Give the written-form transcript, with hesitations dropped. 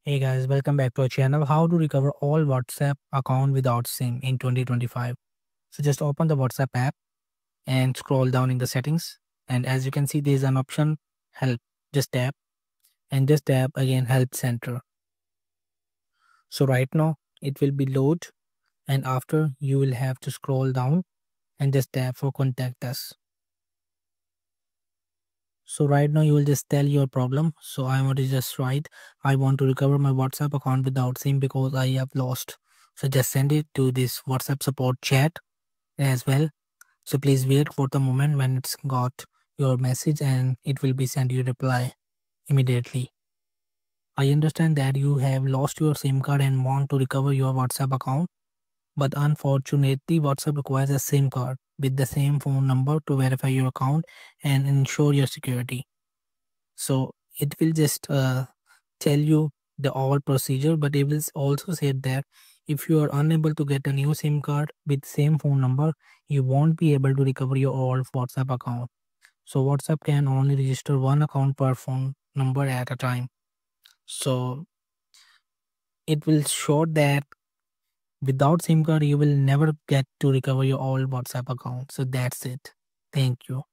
Hey guys, welcome back to our channel. How to recover all WhatsApp account without SIM in 2025. So just open the WhatsApp app and scroll down in the settings. And as you can see, there is an option help. Just tap and just tap again help center. So right now it will be load, and after you will have to scroll down and just tap for contact us. So right now you will just tell your problem. So I want to just write, I want to recover my WhatsApp account without SIM because I have lost. So just send it to this WhatsApp support chat as well. So please wait for the moment when it's got your message and it will be sent you reply immediately. I understand that you have lost your SIM card and want to recover your WhatsApp account, but unfortunately WhatsApp requires a SIM card with the same phone number to verify your account and ensure your security. So it will just tell you the all procedure, but it will also say that if you are unable to get a new SIM card with same phone number, you won't be able to recover your old WhatsApp account. So WhatsApp can only register one account per phone number at a time. So it will show that without SIM card you will never get to recover your old WhatsApp account. So that's it. Thank you.